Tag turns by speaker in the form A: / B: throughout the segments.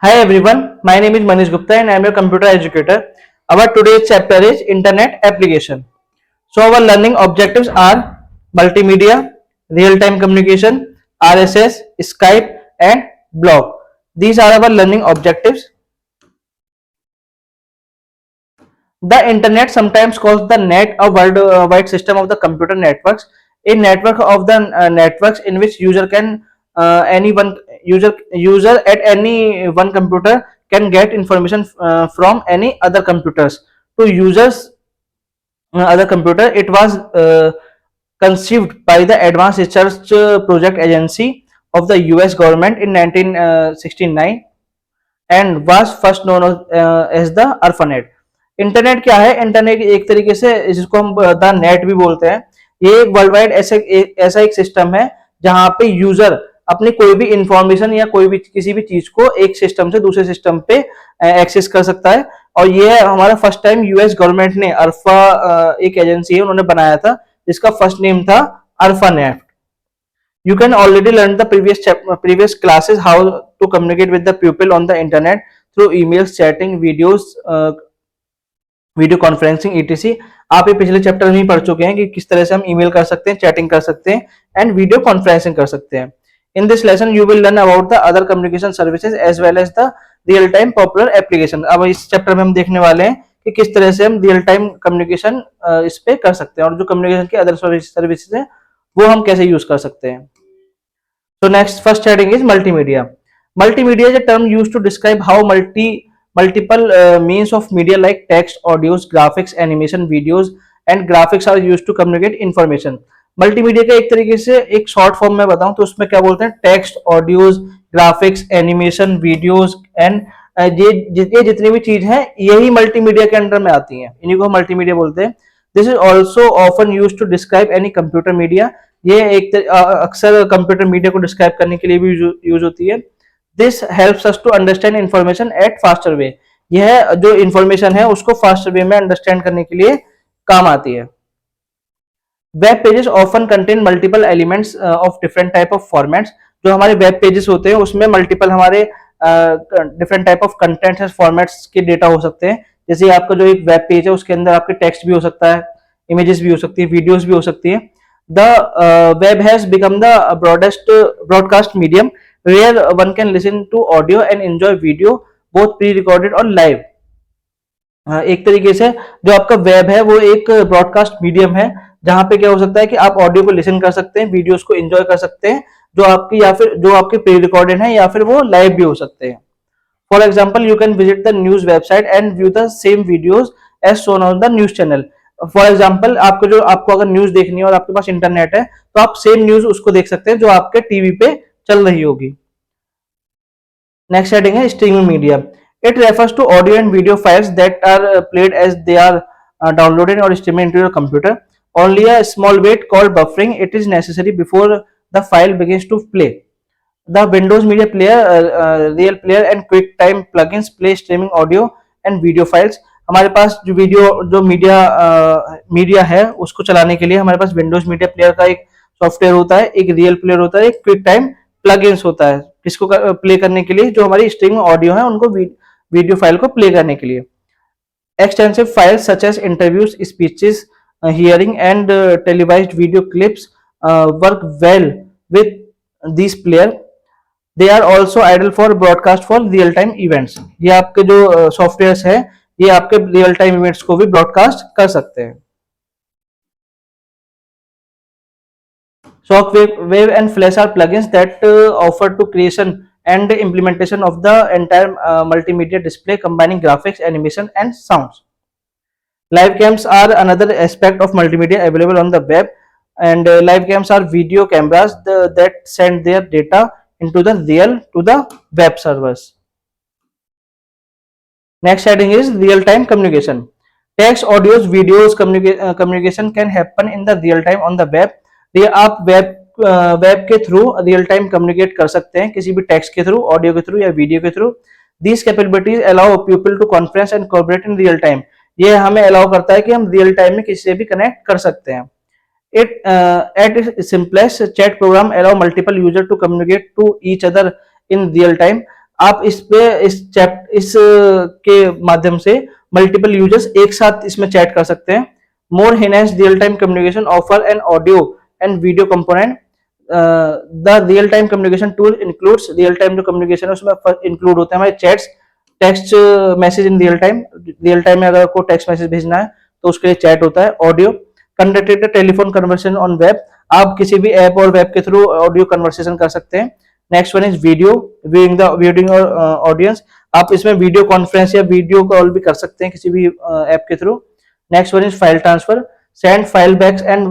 A: Hi everyone, my name is Manish Gupta and I am a computer educator. Our today's chapter is Internet Application. So our learning objectives are multimedia, real-time communication, RSS, Skype and blog. These are our learning objectives. The internet, sometimes called the net, a worldwide system of the computer networks, a network of the networks in which any one user at any one computer can get information from any other computers to users other computer. It was conceived by the Advanced Research Project Agency of the US government in 1969 and was first known as the ARPANET. Internet क्या है? Internet एक तरीके से जिसको हम the net भी बोलते हैं, ये एक वर्ल्ड वाइड ऐसा एक सिस्टम है जहां पे यूजर अपनी कोई भी इंफॉर्मेशन या कोई भी किसी भी चीज को एक सिस्टम से दूसरे सिस्टम पे एक्सेस कर सकता है. और ये हमारा फर्स्ट टाइम यूएस गवर्नमेंट ने अरफा एक एजेंसी है उन्होंने बनाया था जिसका फर्स्ट नेम था अरफानेट. You can already learn the previous classes how to communicate with the pupil on the internet through emails, chatting, videos, video conferencing etc. आप ये पिछले चैप्टर में ही पढ़ चुके हैं कि किस तरह से हम ईमेल कर सकते हैं, चैटिंग कर सकते हैं एंड वीडियो कॉन्फ्रेंसिंग कर सकते हैं. In this lesson you will learn about the other communication services as well as the real time popular application. अब इस चैप्टर में हम देखने वाले हैं कि किस तरह से हम रियल टाइम कम्युनिकेशन इस पे कर सकते हैं और जो कम्युनिकेशन की अदर सर्विसेज है वो हम कैसे यूज कर सकते हैं. So next, first heading is multimedia. Multimedia is a term used to describe how multiple means of media like text, audios, graphics, animation, videos and graphics are used to communicate information. Multimedia का एक तरीके से एक short form में बताऊं तो उसमें क्या बोलते हैं, text, audios, graphics, animation, videos and ये जितनी भी चीज हैं यही मल्टीमीडिया के अंडर में आती हैं, इन्हीं को मल्टीमीडिया बोलते हैं. This is also often use to describe any computer media. ये एक अक्सर कंप्यूटर मीडिया को डिस्क्राइब करने के लिए भी यूज होती है. This helps us to understand information at faster way. यह जो इंफॉर्मेशन है उसको फास्टर वे में अंडरस्टैंड करने के लिए काम आती है. Web pages often contain multiple elements of different type of formats. जो हमारे वेब पेजेस होते हैं उसमें मल्टीपल हमारे different type of content formats के डेटा हो सकते हैं. जैसे आपका जो एक वेब पेज है उसके अंदर आपके टेक्स्ट भी हो सकता है, इमेजेस भी हो सकती है, वीडियोस भी हो सकती है. The web has become the broadcast medium where one can listen to audio and enjoy video both pre-recorded और live. एक तरीके से जो आपका वेब है वो एक ब्रॉडकास्ट मीडियम है जहां पे क्या हो सकता है कि आप ऑडियो को लिसन कर सकते हैं, वीडियोस को एंजॉय कर सकते हैं जो आपकी या फिर जो आपके प्री रिकॉर्डेड है या फिर वो लाइव भी हो सकते हैं. For example you can visit the news website and view the same videos as shown on the news channel. For example आपको अगर न्यूज देखनी है और आपके पास इंटरनेट है तो आप सेम न्यूज उसको देख सकते हैं जो आपके टीवी पे चल रही होगी. नेक्स्ट हेडिंग है streaming media. It refers to audio and video files that are played as they are downloaded और streamed into your computer. Only a small wait called buffering it is necessary before the file begins to play. The Windows Media Player, Real Player and QuickTime plugins play streaming audio and video files. हमारे पास जो media है उसको चलाने के लिए हमारे पास Windows media player का एक सॉफ्टवेयर होता है, एक रियल प्लेयर होता है, एक क्विक टाइम प्लगइन्स होता है किसको प्ले करने के लिए, जो हमारी स्ट्रीमिंग ऑडियो है उनको वीडियो फाइल को प्ले करने के लिए. Extensive files such as interviews, speeches, hearing and televised video clips work well with this player. They are also idle for broadcast for real time events. ये आपके जो software है ये आपके रियल टाइम इवेंट्स को भी ब्रॉडकास्ट कर सकते हैं. Shockwave and Flash are plugins that offer to creation and implementation of the entire multimedia display combining graphics, animation and sounds. Live cams are another aspect of multimedia available on the web, and live cams are video cameras that send their data into the web servers. Next heading is real-time communication. Text, audios, videos communication can happen in the real time on the web. ये आप web के through real time communicate कर सकते हैं किसी भी text के through, audio के थ्रू या वीडियो के through. These capabilities allow people to conference and collaborate in real time. ये हमें अलाउ करता है कि हम रियल टाइम में किसी से भी कनेक्ट कर सकते हैं. At its simplest, chat program allow multiple users to communicate to each other in real time. आप इस के माध्यम से मल्टीपल यूजर्स एक साथ इसमें चैट कर सकते हैं। More enhanced real time communication offer an audio and video component. The real time communication tool includes, real time जो कम्युनिकेशन है उसमें इंक्लूड होते हैं हमारे chats, text message in real time में अगर आपको टेक्स्ट मैसेज भेजना है तो उसके लिए चैट होता है। Audio, conducted telephone conversation on web, आप किसी भी ऐप और वेब के थ्रू ऑडियो कन्वर्सेशन कर सकते हैं। Next one is video, viewing audience, आप इसमें वीडियो कॉन्फ्रेंस या वीडियो कॉल भी कर सकते हैं किसी भी ऐप के through. Next one is file transfer, send file backs and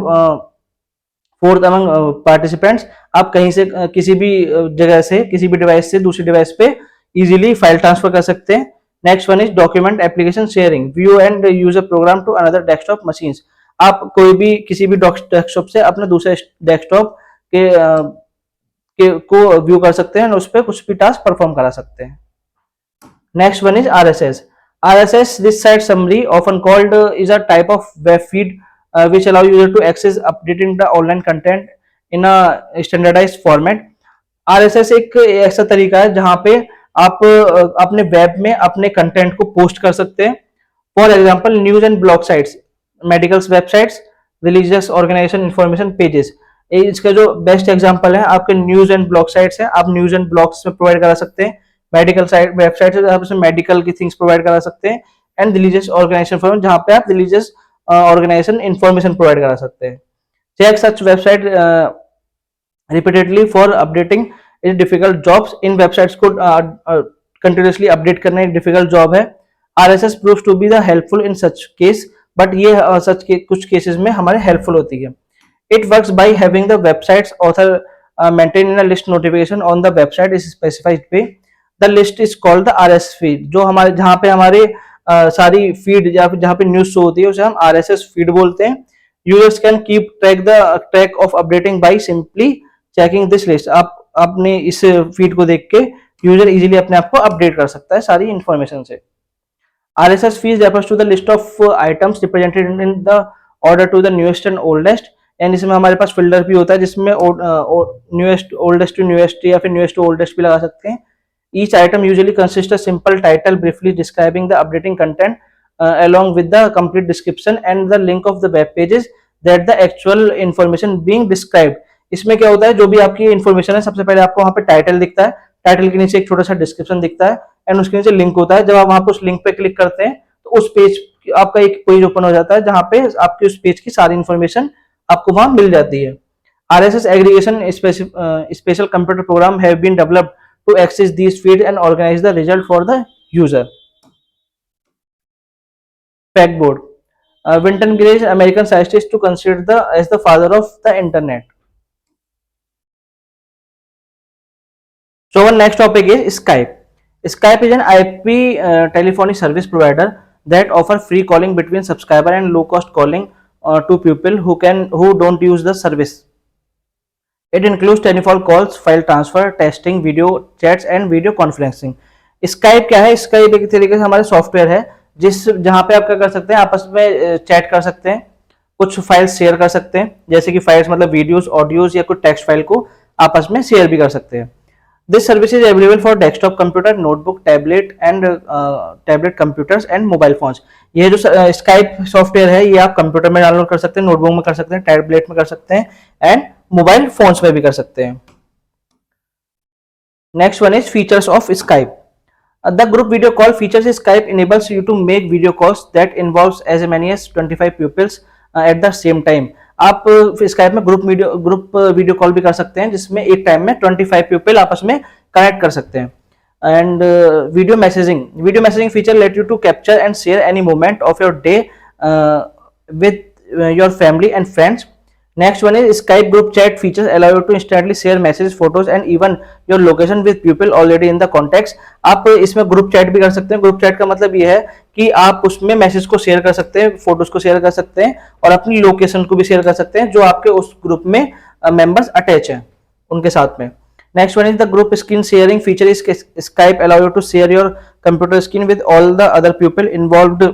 A: forth among participants, आप कहीं से किसी भी जगह से, किसी भी डिवाइस से दूसरी डिवाइस पे इजीली फाइल ट्रांसफर कर सकते हैं। Next one is document application sharing, view and use a program to another desktop machines, आप कोई भी किसी भी डेस्कटॉप से अपने दूसरे डेस्कटॉप को व्यू कर सकते हैं और उस पर कुछ भी टास्क परफॉर्म करा सकते हैं। Next one is RSS. RSS, this site summary, often called, is a type of web feed which allow user to access updating the online content in a standardized format. RSS एक ऐसा तरीका है जहां पे आप अपने वेब में अपने कंटेंट को पोस्ट कर सकते हैं। For example news and blog sites, medical websites, religious organisation information pages. इसका जो बेस्ट एग्जांपल है आपके न्यूज एंड ब्लॉग साइट्स है, आप न्यूज एंड ब्लॉग्स में प्रोवाइड करा सकते हैं। मेडिकल साइट वेबसाइट है आप उसमें मेडिकल की थिंग्स प्रोवाइड करा सकते हैं। एंड रिलीजियस ऑर्गेनाइजेशन फॉर्म, जहां पे आप रिलीजियस ऑर्गेनाइजेशन इंफॉर्मेशन प्रोवाइड करा सकते हैं। Check such website repeatedly for updating is difficult jobs, इन वेबसाइट्स को कंटिन्यूसली अपडेट करना एक डिफिकल्ट जॉब है। RSS proves to be the helpful in such case, but ये सच के कुछ केसेस में हमारे हेल्पफुल होती है। It works by having the website's author maintain in a list notification on the website is specified way. The list is called the RSS feed, जो हमारे जहाँ पे हमारे सारी फीड जहाँ पे न्यूज शो होती है उसे हम RSS फीड बोलते हैं। Users can keep track of updating by simply checking this list, आप अपने इस फीड को देख के यूजर इजीली अपने आप को अपडेट कर सकता है सारी इंफॉर्मेशन से। RSS feed refers to the list of items represented in the order to the newest and oldest, and इसमें हमारे पास फिल्टर भी होता है जिसमें न्यूएस्ट ओल्डेस्ट टू न्यूएस्ट या फिर न्यूएस्ट टू ओल्डेस्ट भी लगा सकते हैं। Each item usually consist simple title briefly describing the updating content along with the complete description and the link of the web pages that the actual information being described. इसमें क्या होता है, जो भी आपकी इंफॉर्मेशन है सबसे पहले आपको वहां पे टाइटल दिखता है, टाइटल के नीचे एक छोटा सा डिस्क्रिप्शन दिखता है एंड उसके नीचे लिंक होता है। जब आप वहां पर उस लिंक पे क्लिक करते हैं तो उस पेज आपका एक पेज ओपन हो जाता है जहां पे आपकी उस पेज की सारी इंफॉर्मेशन आपको वहां मिल जाती है। RSS aggregation special computer program have been developed to access these feeds and organize the result for the user. Pegboard, Winton Gray, American scientist, to consider as the father of the internet. So our next topic is Skype. Skype is an IP telephony service provider that offer free calling between subscriber and low cost calling to people who don't use the service. It includes telephone calls, file transfer, texting, video chats and video conferencing. Skype क्या है? Skype एक तरीके से हमारा software है जहां पे आप क्या कर सकते हैं, आपस में चैट कर सकते हैं, कुछ फाइल्स शेयर कर सकते हैं, जैसे कि फाइल्स मतलब वीडियोस, ऑडियोज या कुछ टेक्स्ट फाइल को आपस में शेयर भी कर सकते हैं। This service is available for desktop computer, notebook, tablet computers and mobile phones. ये जो Skype सॉफ्टवेयर है ये आप कंप्यूटर में डाउनलोड कर सकते हैं, नोटबुक में कर सकते हैं, टैबलेट में कर सकते हैं एंड मोबाइल फोन्स में भी कर सकते हैं। Next one is features of Skype. The group video call features Skype enables you to make video calls that involves as many as 25 pupils at the same time. आप Skype में group video call भी कर सकते हैं जिसमें एक time में 25 people आपस में कनेक्ट कर सकते हैं। And video messaging feature let you to capture and share any moment of your day with your family and friends. Next one is Skype group chat features allow you to instantly share messages, photos and even your location with people already in the contacts. आप इसमें group chat भी कर सकते हैं। Group chat का मतलब ये है कि आप उसमें मैसेज को शेयर कर सकते हैं, फोटोज को शेयर कर सकते हैं और अपनी लोकेशन को भी शेयर कर सकते हैं जो आपके उस ग्रुप में मेंबर्स अटैच हैं उनके साथ में। Next one is the group screen sharing feature is Skype allow you to share your computer screen with all the other people involved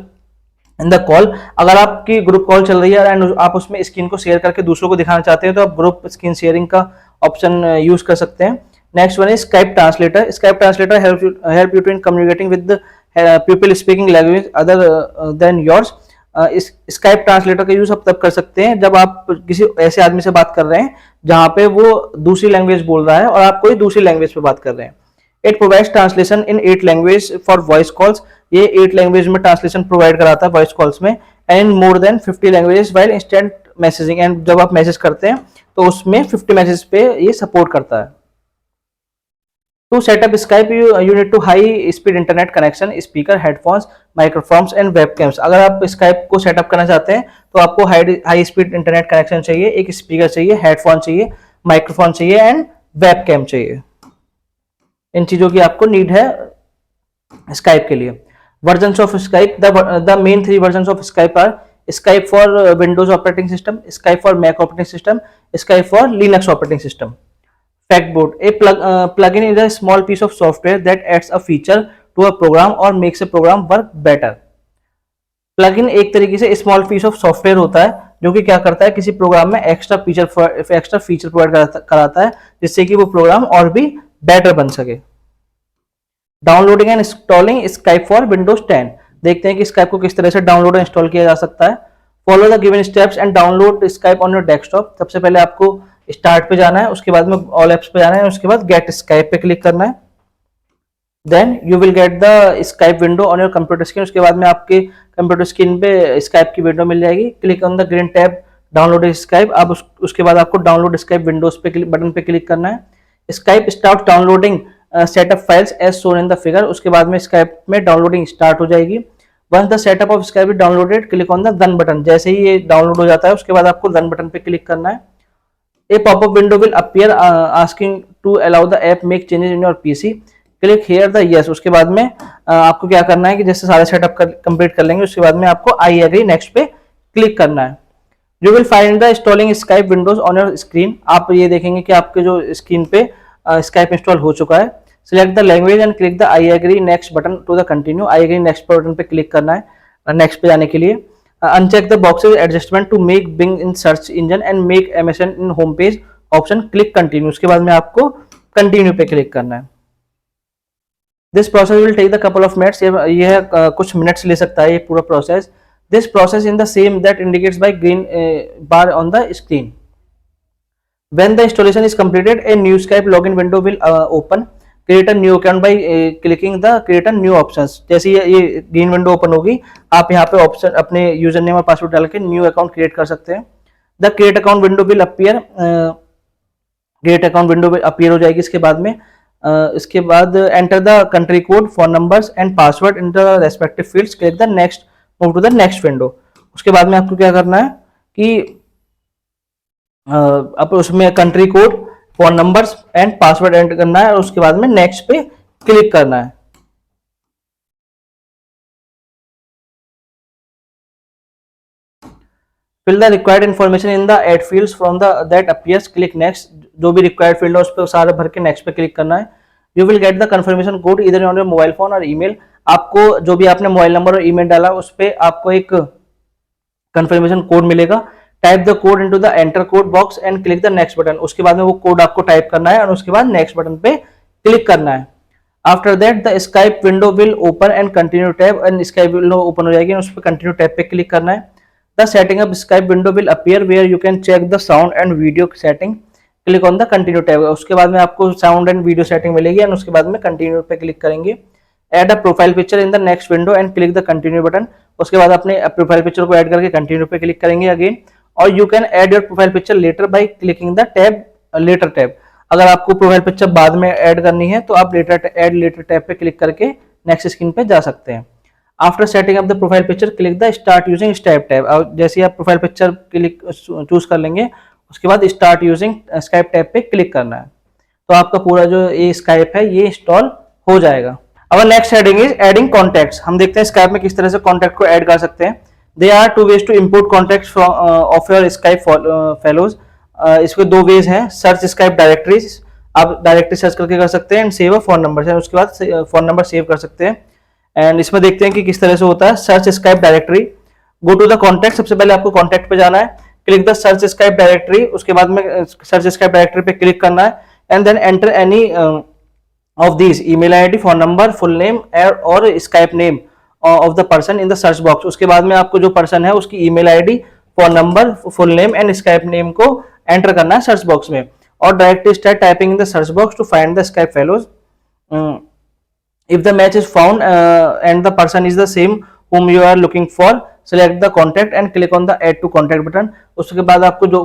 A: in the call. अगर आपकी ग्रुप कॉल चल रही है एंड आप उसमें स्क्रीन को शेयर करके दूसरों को दिखाना चाहते हैं तो आप ग्रुप स्क्रीन शेयरिंग का ऑप्शन यूज कर सकते हैं। Next one is Skype translator. Skype translator help you to in communicating with the people speaking language other than yours. इस स्काइप ट्रांसलेटर का यूज आप तब कर सकते हैं जब आप किसी ऐसे आदमी से बात कर रहे हैं जहां पे वो दूसरी लैंग्वेज बोल रहा है और आप कोई दूसरी लैंग्वेज पे बात कर रहे हैं. It provides translation in 8 language for voice calls. ये 8 लैंग्वेज में ट्रांसलेशन प्रोवाइड कराता है वॉइस कॉल्स में. And more than 50 languages while instant messaging. And जब आप मैसेज करते हैं तो उसमें 50 मैसेज पे ये सपोर्ट करता है. To set up Skype, you need to high speed internet connection, speaker, headphones, microphones and webcams. अगर आप Skype को सेटअप करना चाहते हैं तो आपको हाई स्पीड इंटरनेट कनेक्शन चाहिए, एक स्पीकर चाहिए, हेडफोन चाहिए, माइक्रोफोन चाहिए एंड वेबकैम चाहिए. इन चीजों की आपको नीड है Skype के लिए. Versions of Skype, the main 3 versions of Skype are Skype for Windows operating system, Skype for Mac operating system, Skype for Linux operating system. Factboard. A plugin is a small piece of software that adds a feature to a program or makes a program work better. Plugin एक तरीके से small piece of software होता है जो कि क्या करता है, किसी प्रोग्राम में एक्स्ट्रा फीचर प्रोवाइड कराता है जिससे कि वो प्रोग्राम और भी बेटर बन सके. Downloading and installing Skype for Windows 10. देखते हैं कि स्काइप को किस तरह से डाउनलोड और इंस्टॉल किया जा सकता है. Follow the given steps and download Skype on your desktop. सबसे पहले आपको स्टार्ट पे जाना है, उसके बाद में ऑल एप्स पे जाना है, उसके बाद गेट स्काइप पे क्लिक करना है. Then you will get the Skype window on your computer screen. उसके बाद में आपके कंप्यूटर स्क्रीन पे स्काइप की विंडो मिल जाएगी. Click on the green tab download Skype. अब उसके बाद आपको डाउनलोड स्काइप विंडोज पे बटन पे क्लिक करना है. Skype start downloading setup files as shown in the figure. उसके बाद में स्काइप में डाउनलोडिंग स्टार्ट हो जाएगी. Once the setup of Skype is downloaded click on the done button. जैसे ही ये डाउनलोड हो जाता है उसके बाद आपको डन बटन पे क्लिक करना है. A pop-up window will appear asking to allow the app make changes in your PC. Click here the yes. उसके बाद में आपको क्या करना है कि जैसे सारे सेटअप कंप्लीट कर लेंगे उसके बाद में आपको I agree next पे क्लिक करना है. You will find the installing Skype Windows on your screen. आप ये देखेंगे कि आपके जो स्क्रीन पे Skype इंस्टॉल हो चुका है. Select the language and click the I agree next button to the continue. I agree next button पे क्लिक करना है नेक्स्ट पे जाने के लिए. Uncheck the boxes adjustment to make Bing in search engine and make MSN in home page option. Click continue. उसके बाद में आपको continue पे क्लिक करना है. This process will take the couple of minutes. यह कुछ मिनट्स ले सकता है ये पूरा process. This process in the same that indicates by green bar on the screen. When the installation is completed, a new Skype login window will open. Create a new account by clicking the create a new options. जैसे ये green window open होगी आप यहाँ पे option अपने user name और password डाल के न्यू अकाउंट क्रिएट कर सकते हैं. The create account window will appear. Create account window appear हो जाएगी. इसके बाद में इसके बाद enter the country code, phone numbers and password in the respective fields. Click the next, move to the next window. उसके बाद में आपको क्या करना है कि आप उसमें country code, phone numbers and password enter करना है और उसके बाद में नेक्स्ट पे क्लिक करना है. Fill the required information in the add fields from the that appears. Click next. जो भी रिक्वायर्ड फील्ड है उस पर सारा भर के नेक्स्ट पे क्लिक करना है. You will get the confirmation code इधर ऑन योर मोबाइल फोन और ईमेल. आपको जो भी आपने मोबाइल नंबर और ईमेल डाला उस पर आपको एक कंफर्मेशन कोड मिलेगा. Type the code into the enter code box and click the next button. उसके बाद में वो कोड आपको टाइप करना है और उसके बाद नेक्स्ट बटन पे क्लिक करना है. After that the Skype window will open and continue tab. And Skype window open हो जाएगी और उस पर कंटिन्यू टैब पे क्लिक करना है. The setting up Skype window will appear where you can check the sound and video setting. Click on the continue tab. उसके बाद में आपको साउंड एंड वीडियो सेटिंग मिलेगी एंड उसके बाद में कंटिन्यू पे क्लिक करेंगे. Add a profile picture in the next window and click the continue button. उसके बाद अपने प्रोफाइल पिक्चर को ऐड करके कंटिन्यू पे क्लिक करेंगे अगेन. और you can add your profile picture later by clicking the tab later tab. अगर आपको प्रोफाइल पिक्चर बाद में ऐड करनी है तो आप ऐड लेटर टैब पे क्लिक करके नेक्स्ट स्क्रीन पे जा सकते हैं. After setting up the profile picture click the start using Skype tab. और जैसे आप प्रोफाइल पिक्चर क्लिक चूज कर लेंगे उसके बाद स्टार्ट यूजिंग स्काइप टैब पे क्लिक करना है. तो आपका पूरा जो ये स्काइप है ये इंस्टॉल हो जाएगा. अब next heading is adding contacts. हम देखते हैं स्काइप में किस तरह से कॉन्टैक्ट को ऐड कर सकते हैं. There are 2 ways to import contacts from of your Skype fellows. इसके 2 वेज हैं. Search Skype directories. आप डायरेक्टरी सर्च करके कर सकते हैं and save a phone number. उसके बाद फोन नंबर सेव कर सकते हैं. एंड इसमें देखते हैं कि किस तरह से होता है. Search Skype directory. Go to the contact. सबसे पहले आपको कॉन्टैक्ट पे जाना है. Click the search Skype directory. उसके बाद में सर्च स्काइप डायरेक्टरी पे क्लिक करना है. And then enter any of these email id, phone number, full name और skype name of the person in the search box। उसके बाद में आपको जो पर्सन है उसकी email ID, phone number, full name and Skype name को enter करना है सर्च बॉक्स में, और directly start typing in the search box to find the Skype fellows. if the match is found and the person is the same whom you are looking for, select the contact and click on the add to contact button। उसके बाद आपको जो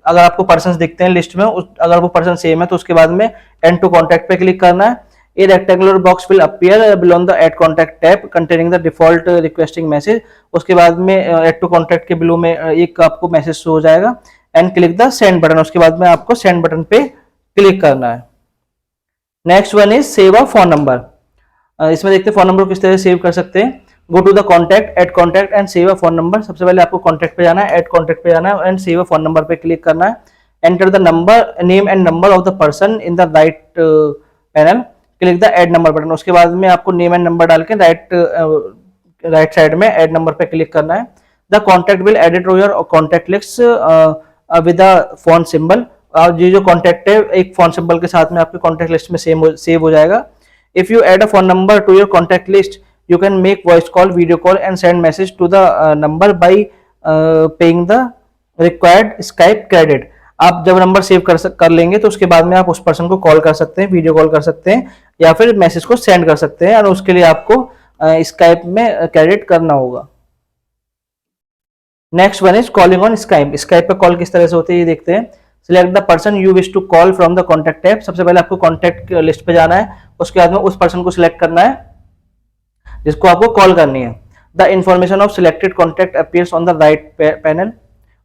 A: अगर आपको person दिखते हैं list में, अगर वो पर्सन सेम है तो उसके बाद में एड टू कॉन्टैक्ट पे क्लिक करना है। A rectangular box will appear below the add contact tab containing the default requesting message. उसके बाद में एड टू कॉन्टैक्ट के बिलो में एक आपको मैसेज शो हो जाएगा and click the send button. उसके बाद में आपको सेंड बटन पे क्लिक करना है। Next one is save a phone number. इसमें देखते हैं फोन नंबर किस तरह सेव कर सकते हैं। Go to the contact, add contact and save a phone number. सबसे पहले आपको कॉन्टैक्ट पे जाना है, एड कॉन्टैक्ट पे जाना है and save a phone number पे क्लिक करना है। Enter the number, name and number of the person in the right panel, click the add number button. उसके बाद में आपको नेम एंड नंबर डाल के राइट साइड में एड नंबर पे क्लिक करना है। The contact will edit to your contact list with a phone symbol. और ये जो कॉन्टैक्ट है एक फोन सिंबल के साथ में आपके कॉन्टैक्ट लिस्ट में सेव हो जाएगा। If you add a phone number to your contact list, you can make voice call, video call and send message to the number by paying the required Skype credit। आप जब number save कर लेंगे तो उसके बाद में आप उस पर्सन को कॉल कर सकते हैं, वीडियो कॉल कर सकते हैं या फिर मैसेज को सेंड कर सकते हैं, और उसके लिए आपको स्काइप में क्रेडिट करना होगा। Next one is calling on Skype. Skype पे कॉल किस तरह से होती है ये देखते हैं। Select the person you wish to call from the contact tab. सबसे पहले आपको कॉन्टैक्ट लिस्ट पे जाना है, उसके बाद में उस पर्सन को सिलेक्ट करना है जिसको आपको कॉल करनी है। The information of selected contact appears on the right panel.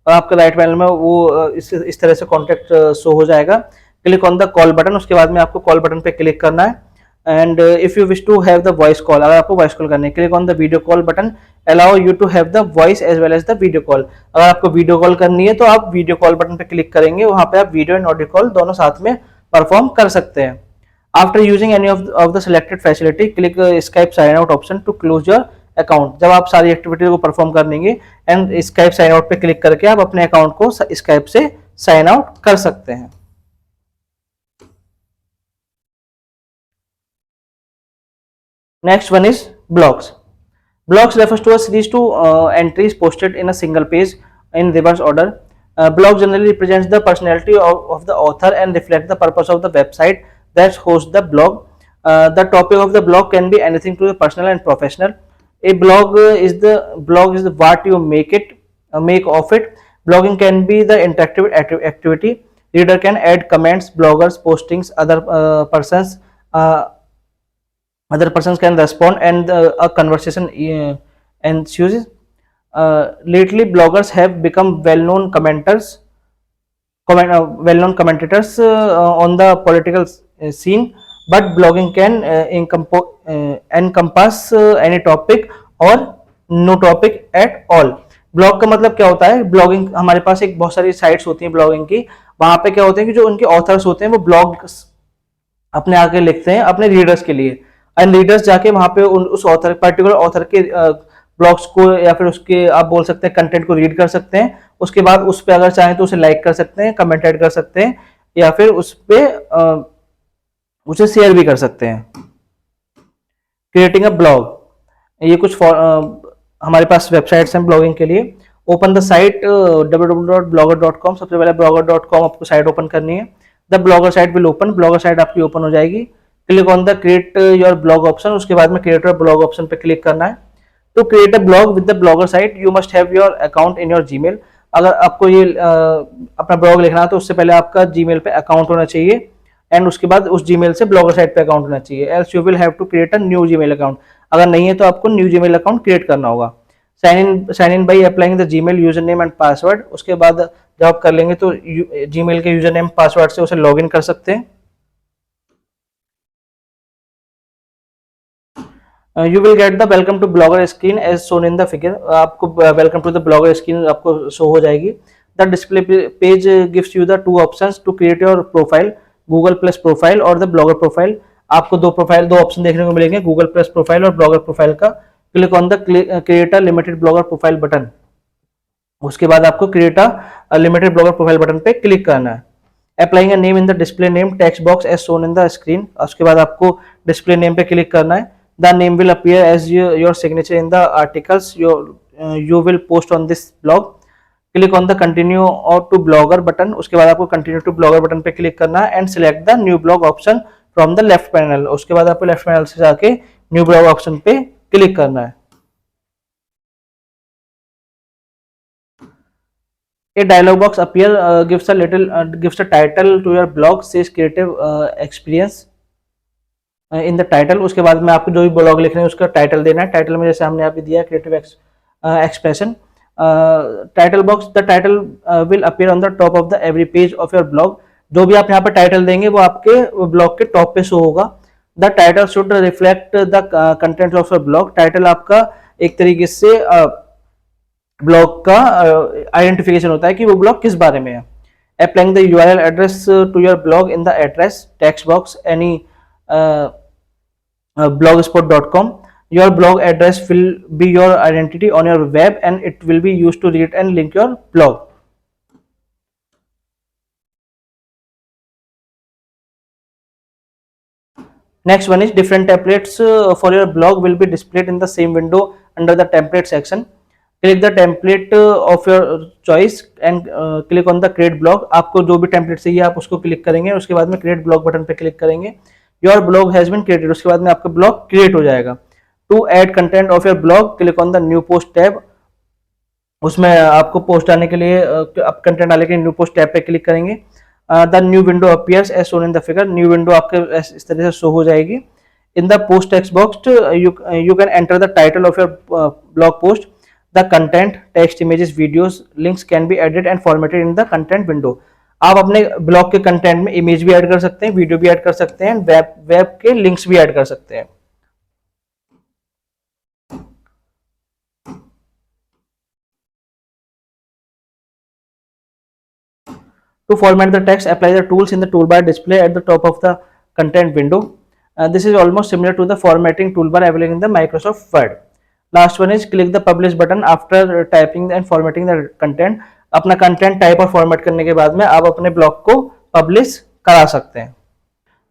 A: और आपके राइट पैनल में वो इस तरह से कॉन्टैक्ट शो हो जाएगा। Click on the call button. उसके बाद में आपको कॉल बटन पे क्लिक करना है। And if you wish to have the voice call, अगर आपको वॉइस कॉल करनी है, click on the video call button, allow you to have the voice as well as the video call. अगर आपको video call करनी है तो आप वीडियो कॉल बटन पे क्लिक करेंगे, वहां पे आप वीडियो एंड ऑडियो कॉल दोनों साथ में परफॉर्म कर सकते हैं। After using any of the selected facility, click Skype sign out option to close your account. जब आप सारी एक्टिविटी को परफॉर्म कर लेंगे एंड स्काइप साइन आउट पे क्लिक करके आप अपने अकाउंट को स्काइप से साइन आउट कर सकते हैं। Next one is blogs. Blogs refers to a series to entries posted in a single page in reverse order. Blog generally represents the personality of the author and reflect the purpose of the website that hosts the blog. The topic of the blog can be anything to the personal and professional. A blog is the what you make of it. Blogging can be the interactive activity. Reader can add comments, bloggers postings, other persons can respond and a conversation ensues. Lately bloggers have become well-known commentators on the political scene, but blogging can encompass any topic or no topic at all। Blog का मतलब क्या होता है? Blogging, हमारे पास एक बहुत सारी sites होती हैं ब्लॉगिंग की, वहां पे क्या होते हैं कि जो उनके ऑथर्स होते हैं वो ब्लॉग अपने आगे लिखते हैं अपने रीडर्स के लिए, एंड रीडर्स जाके वहां पे उस ऑथर, पर्टिकुलर ऑथर के ब्लॉग्स को या फिर उसके आप बोल सकते हैं कंटेंट को रीड कर सकते हैं। उसके बाद उस पर अगर चाहें तो उसे लाइक कर सकते हैं, कमेंट ऐड कर सकते हैं या फिर उस पर उसे शेयर भी कर सकते हैं। क्रिएटिंग अ ब्लॉग, ये कुछ हमारे पास वेबसाइट्स हैं ब्लॉगिंग के लिए। Open the site www.blogger.com। सबसे पहले blogger.com आपको साइट ओपन करनी है। The Blogger site will open, Blogger site आपकी ओपन हो जाएगी। Click on the create your blog option. उसके बाद में क्रिएट योर ब्लॉग ऑप्शन पे क्लिक करना है। To create a blog with the Blogger site you must have your account in your Gmail. अगर आपको ये अपना ब्लॉग लिखना है तो उससे पहले आपका जीमेल पे अकाउंट होना चाहिए, एंड उसके बाद उस जीमेल से ब्लॉगर साइट पे अकाउंट होना चाहिए। Else you will have to create a new Gmail account. अगर नहीं है तो आपको न्यू जीमेल अकाउंट क्रिएट करना होगा। Sign in by applying the Gmail user name and password. उसके बाद जब आप कर लेंगे तो जीमेल के यूजर नेम पासवर्ड से उसे लॉग इन कर सकते हैं। You will get the welcome to Blogger screen as shown in the figure. आपको welcome to the Blogger screen आपको शो हो जाएगी। The display page gives you the two options to create your profile, Google Plus profile और the Blogger profile. आपको दो option देखने को मिलेंगे, गूगल प्लस प्रोफाइल और ब्लॉगर प्रोफाइल का। Click on the create a limited blogger profile button. उसके बाद आपको create a limited blogger profile button पे क्लिक करना है। Applying a name in the display name text box as shown in the screen, उसके बाद आपको डिस्प्ले नेम पे क्लिक करना है. The name will appear as your signature in the articles you will post on this blog. Click on the continue और to blogger button, उसके बाद आपको कंटिन्यू टू ब्लॉगर बटन पे क्लिक करना है and select the new blog option from the left panel, उसके बाद आपको लेफ्ट पैनल से जाके न्यू ब्लॉग ऑप्शन पे क्लिक करना है. A dialog box appear gives a title to your blog, says creative experience in the title. उसके बाद में आपको जो भी ब्लॉग लिख रहे हैं उसका टाइटल देना है. टाइटल में जैसे हमने यहाँ पे दिया creative expression. Title box, the title will appear on the top of the every page of your blog. जो भी आप यहाँ पे टाइटल देंगे वो आपके ब्लॉग के टॉप पे शो होगा. The title should reflect the content of your blog. Title आपका एक तरीके से ब्लॉग का आइडेंटिफिकेशन होता है कि वो ब्लॉग किस बारे में है. Applying the URL address to your blog in the address text box any blogspot.com. Your blog address will be your identity on your web and it will be used to read and link your blog. Next one is different templates for your blog will be displayed in the same window under the template section. Click the template of your choice and click on the create blog. आपको जो भी template चाहिए आप उसको click करेंगे, उसके बाद में create blog बटन पे क्लिक करेंगे. Your blog has been created, उसके बाद में आपका ब्लॉग क्रिएट हो जाएगा. To add content of your blog, click on the new post tab. उसमें आपको पोस्ट डालने के लिए आप कंटेंट डालने के लिए न्यू पोस्ट टैब पे क्लिक करेंगे. The new window appears as shown in the figure. New window आपके इस तरह से शो हो जाएगी. In the post text box you can enter the title of your blog post. The content text images videos links can be edited and formatted in the content window. आप अपने blog के content में image भी add कर सकते हैं, video भी add कर सकते हैं, वेब के लिंक्स भी ऐड कर सकते हैं. To format the text, apply the tools in the toolbar display at the top of the content window. This is almost similar to the formatting toolbar available in the Microsoft Word. Last one is click the publish button after typing and formatting the content. अपना content type और format करने के बाद में आप अपने blog को publish करा सकते हैं.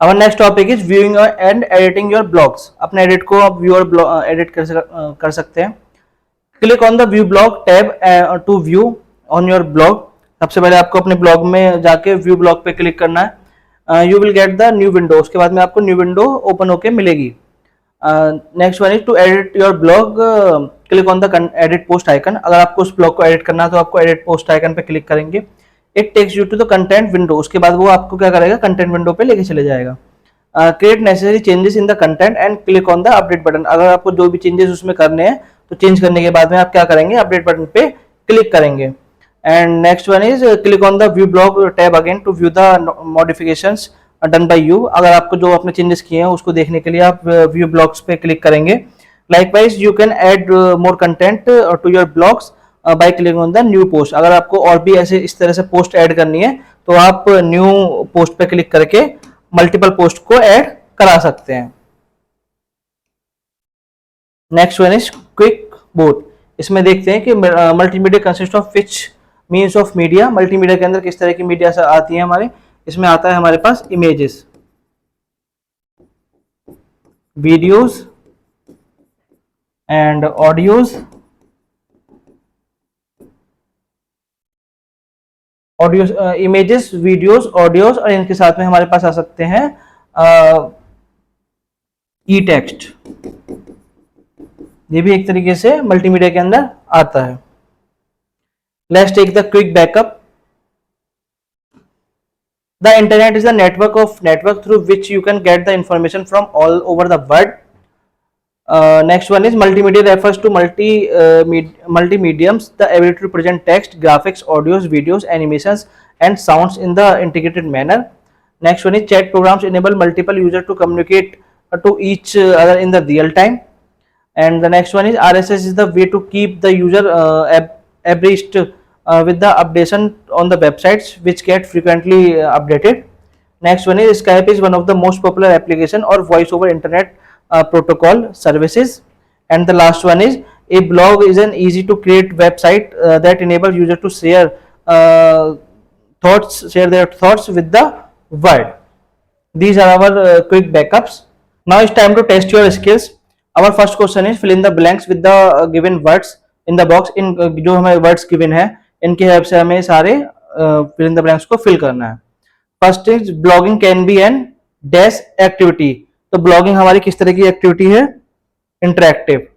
A: Our next topic is viewing and editing your blogs. अपने एडिट को आप व्यू और एडिट कर सकते हैं. Click on the view blog tab to view on your blog. सबसे पहले आपको अपने ब्लॉग में जाके व्यू ब्लॉग पे क्लिक करना है. You will get the new window. उसके बाद में आपको न्यू विंडो ओपन होके मिलेगी. Next one is to edit your blog. Click on the edit post icon. अगर आपको उस ब्लॉग को एडिट करना है तो आपको एडिट पोस्ट आइकन पे क्लिक करेंगे. It takes you to the content window. उसके बाद वो आपको क्या करेगा, कंटेंट विंडो पे लेके चले जाएगा. Create necessary changes in the content and click on the update button. अगर आपको जो भी चेंजेस उसमें करने हैं तो चेंज करने के बाद में आप क्या करेंगे, अपडेट बटन पे क्लिक करेंगे. And next one is click on the view blog tab again to view the modifications done by you. अगर आपको जो आपने चेंजेस किए हैं उसको देखने के लिए आप व्यू ब्लॉग्स पे क्लिक करेंगे. Likewise you can add more content to your blogs by click on the new post. अगर आपको और भी ऐसे इस तरह से पोस्ट ऐड करनी है तो आप न्यू पोस्ट पे क्लिक करके मल्टीपल पोस्ट को ऐड करा सकते हैं. Next one is quick board. इसमें देखते हैं कि multimedia consist of which means of media. Multimedia के अंदर किस तरह की मीडिया आती है हमारे. इसमें आता है हमारे पास images, videos and audios. Images, videos, audios और इनके साथ में हमारे पास आ सकते हैं ई टेक्स्ट. ये भी एक तरीके से मल्टीमीडिया के अंदर आता है. Let's take the quick backup. The internet is a network through which you can get the information from all over the world. Next one is multimedia refers to multi-mediums, the ability to present text, graphics, audios, videos, animations and sounds in the integrated manner. Next one is chat programs enable multiple users to communicate to each other in the real time. And the next one is RSS is the way to keep the user abreast with the updation on the websites which get frequently updated. Next one is Skype is one of the most popular application or voice over internet protocol services. And the last one is a blog is an easy to create website that enables users to share thoughts with the word. These are our quick backups. Now it's time to test your skills. Our first question is fill in the blanks with the given words in the box. इन जो हमें words given है इनके help से हमें सारे fill in the blanks को fill करना है. First is blogging can be an dash activity. तो ब्लॉगिंग हमारी किस तरह की एक्टिविटी है? Interactive.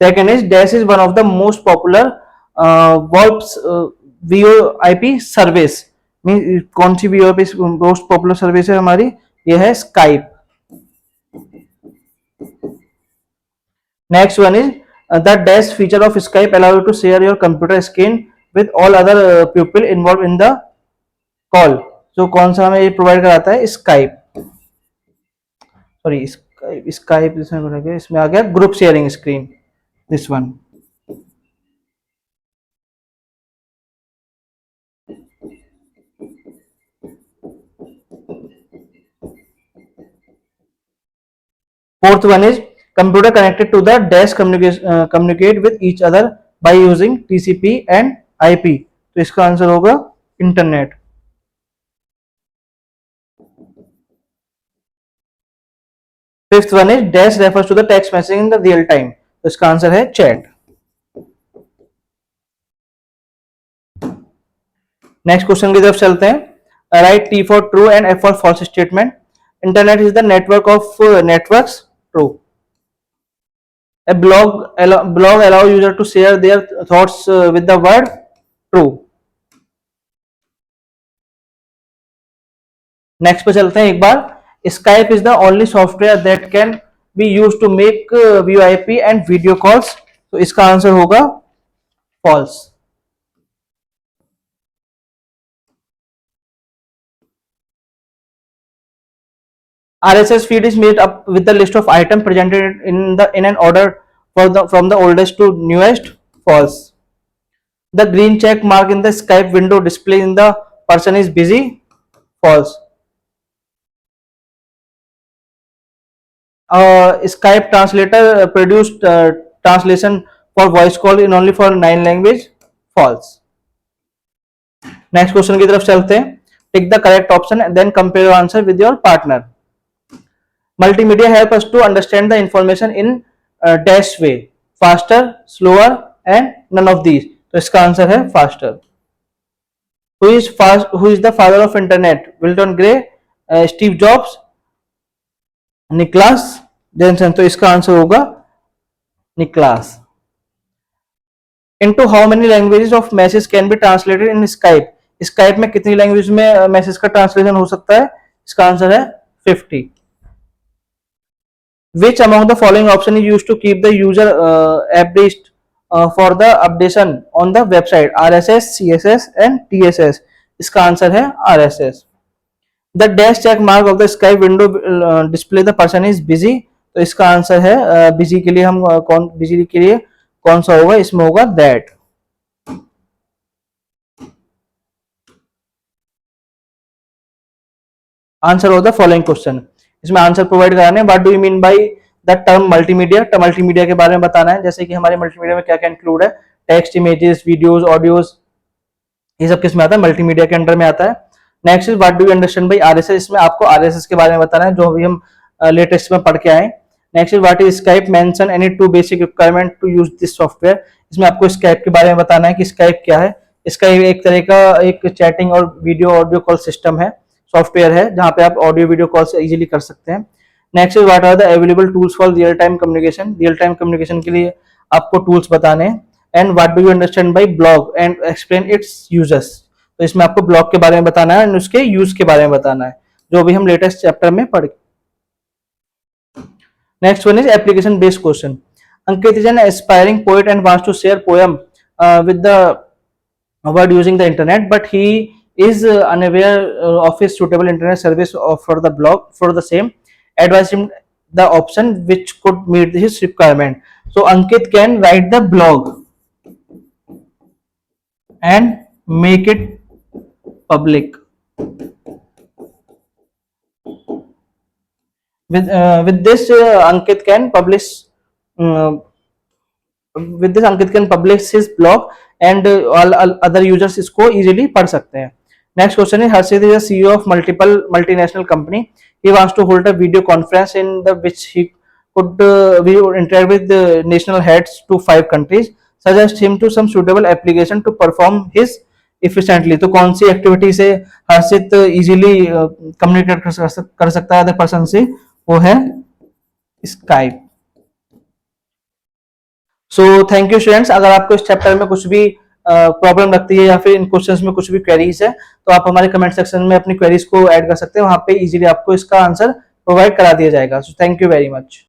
A: Second is dash is one of the most popular VoIPs VoIP service. Mean कौन सी वीओआईपी मोस्ट पॉपुलर सर्विस है हमारी? ये है Skype. Next one is the dash feature of Skype allow you to share your computer screen with all other people involve in the call. जो कौन सा हमें ये प्रोवाइड कराता है? स्काइप. सॉरी स्काइप इसमें आ गया group sharing screen. This one. Fourth one is computer connected to the dash communicate with each other by using TCP and IP. तो इसका आंसर होगा internet. Fifth one is dash refers to the text messaging in the real time. तो इसका answer है chat. Next question की तरफ चलते हैं. Right T for true and F for false statement. Internet is the network of networks. True. A blog allow user to share their thoughts with the word. True. Next पे चलते हैं एक बार. Skype is the only software that can be used to make VoIP and video calls. तो इसका answer होगा false. RSS feed is made up with the list of items presented in an order from the oldest to newest. False. The green check mark in the Skype window display in the person is busy. False. Skype translator produced translation for voice call in only for 9 language. False. Next question की तरफ चलते हैं. Pick the correct option and then compare your answer with your partner. Multimedia help us to understand the information in dash way. Faster, slower and none of these. तो इसका answer है faster. Who is the father of internet? Wilton Gray, Steve Jobs, Niklas Jensen. तो इसका answer होगा निक्लास. Into how many languages of message can be translated in Skype? Skype में कितनी language में message का ट्रांसलेशन हो सकता है? इसका आंसर है 50. Which among the following option is used to keep the user abreast for the updation on the website? RSS, CSS and TSS. इसका आंसर है RSS. The dash check mark of the Skype window display the person is busy. तो इसका answer है busy के लिए हम busy के लिए कौन सा होगा? इसमें होगा that. आंसर होगा फॉलोइंग क्वेश्चन. इसमें आंसर प्रोवाइड कराने. What do you mean by the term multimedia? Multimedia के बारे में बताना है. जैसे कि हमारे मल्टीमीडिया में क्या क्या इंक्लूड है? टेक्स्ट, इमेजेस, वीडियोस, ऑडियोस, ये सब किस में आता है? मल्टीमीडिया के अंडर में आता है. Next is what do you understand bye RSS? इसमें आपको आरएसएस के बारे में बताना है जो अभी हम लेटेस्ट में पढ़ के आए. Next is what is Skype? Mention any 2 basic requirement to use this software. इसमें आपको स्काइप के बारे में बताना है कि स्काइप क्या है. स्काइप एक तरह का एक चैटिंग और वीडियो ऑडियो कॉल सिस्टम है, सॉफ्टवेयर है जहां पे आप ऑडियो वीडियो कॉल से इजीली कर सकते हैं. Next is what are the available tools for real time communication? Real time communication के लिए आपको टूल्स बताने हैं. And what do you understand by blog and explain its users? तो इसमें आपको ब्लॉग के बारे में बताना है और उसके यूज के बारे में बताना है जो अभी हम लेटेस्ट चैप्टर में पढ़. Next one is application based question. Ankit is an aspiring poet and wants to share poem with the word using the internet but he is unaware of his suitable internet service for the blog. For the same, advise him the option which could meet his requirement. So Ankit can write the blog and make it public. With this Ankit can publish with this Ankit can publish his blog and all other users इसको easily पढ़ सकते हैं. Next question है, Harshit is CEO of multiple multinational company. He wants to hold a video conference in the which he could we interact with the national heads to 5 countries. Suggest him to some suitable application to perform his efficiently. तो कौन सी activity से हर्षित easily communicate कर सकता है other person से, वो है Skype. So thank you students. अगर आपको इस चैप्टर में कुछ भी प्रॉब्लम लगती है या फिर इन क्वेश्चंस में कुछ भी क्वेरीज है, तो आप हमारे कमेंट सेक्शन में अपनी क्वेरीज को ऐड कर सकते हैं. वहां पे इजीली आपको इसका आंसर प्रोवाइड करा दिया जाएगा. So thank you very much.